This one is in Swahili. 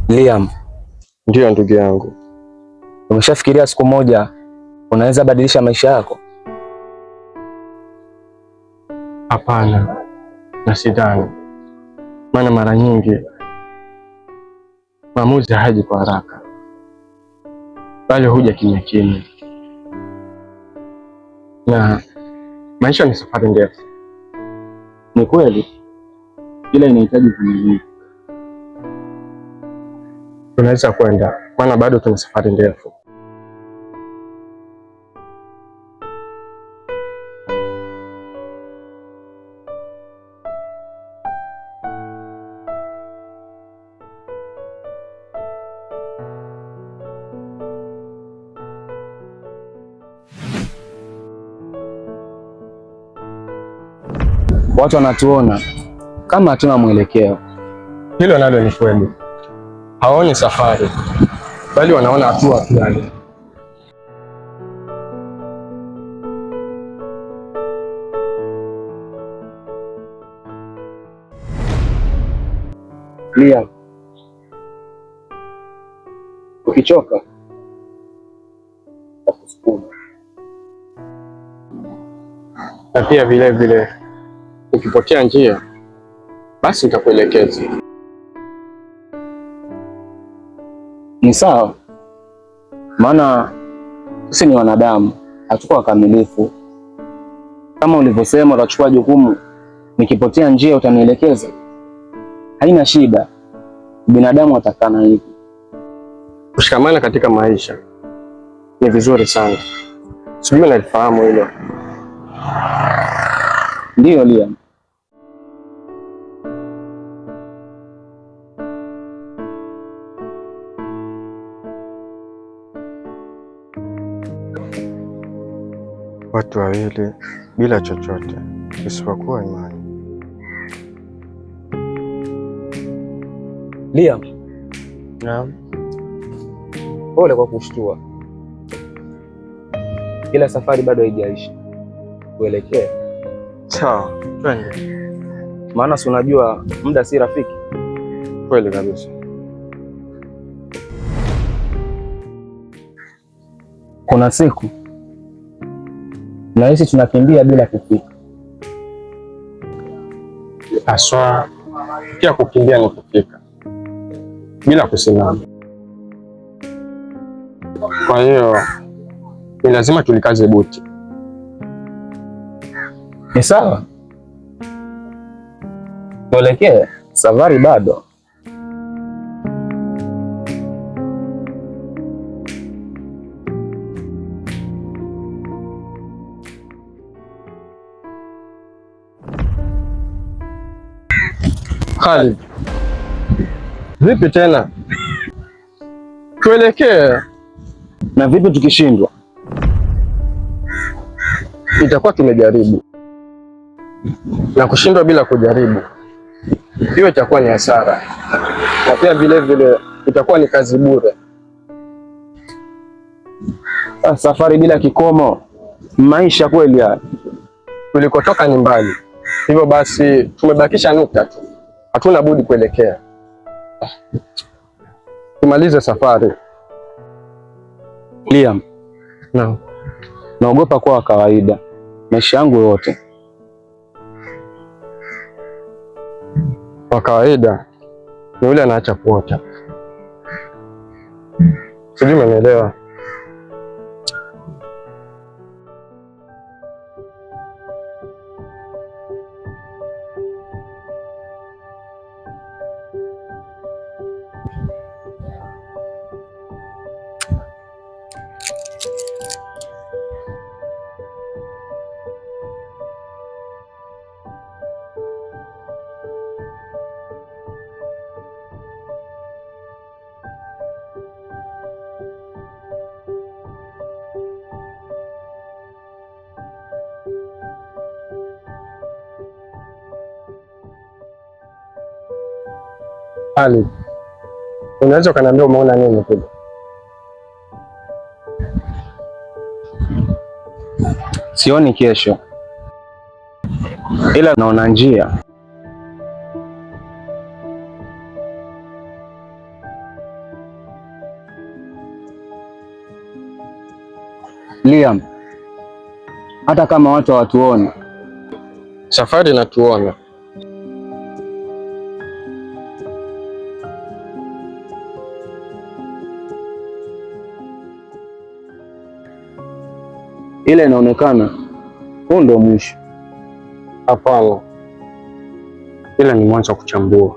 Liam, ndiyo ndugu yangu. umeshafikiria siku moja unaweza badilisha maisha yako? Hapana, na sidhani, maana mara nyingi maamuzi haji kwa haraka, bali huja kimya kimya, na maisha ni safari ndefu. Ni kweli, ila inahitaji uvumilivu. Tunaweza kwenda, maana bado tuna safari ndefu. Watu wanatuona kama hatuna mwelekeo. Hilo nalo ni kweli, hawaoni safari, bali wanaona hatua fulani. Liam, ukichoka takusukuma, Na pia vile vile ukipotea njia, basi nitakuelekeza. ni sawa, maana sisi ni wanadamu, hatuko wakamilifu. Kama ulivyosema utachukua jukumu, nikipotea njia utanielekeza, haina shida. Binadamu atakana hivi. Kushikamana katika maisha ni vizuri sana, sijui unalifahamu hilo. Ndiyo Liam. Watu wawili bila chochote isipokuwa imani. Liam, Naam. pole kwa kushtua, ila safari bado haijaisha. Tuelekee. Sawa, twende. Maana si unajua muda si rafiki. Kweli kabisa. Kuna siku nahisi tunakimbia bila kufika. Haswa pia kukimbia ni kufika bila kusimama. Kwa hiyo ni lazima tulikaze buti. Ni sawa, tuelekee, safari bado. Khalid, vipi tena? Tuelekee. Na vipi tukishindwa? Itakuwa tumejaribu, na kushindwa bila kujaribu hiyo itakuwa ni hasara, na pia vile vile itakuwa ni kazi bure. Safari bila kikomo, maisha kweli haya. Tulikotoka ni mbali, hivyo basi tumebakisha nukta tu, hatuna budi kuelekea. Tumalize safari. Liam, Naam. naogopa kwa kawaida maisha yangu yote. Kwa kawaida ni yule anaacha kuota. Sijui umenielewa. Ali, unaweza ukaniambia umeona nini kule? Sioni kesho, ila naona njia. Liam, hata kama watu hawatuoni, safari inatuona. ile inaonekana huu ndio mwisho. Hapana, ile ni mwanzo wa kuchambua.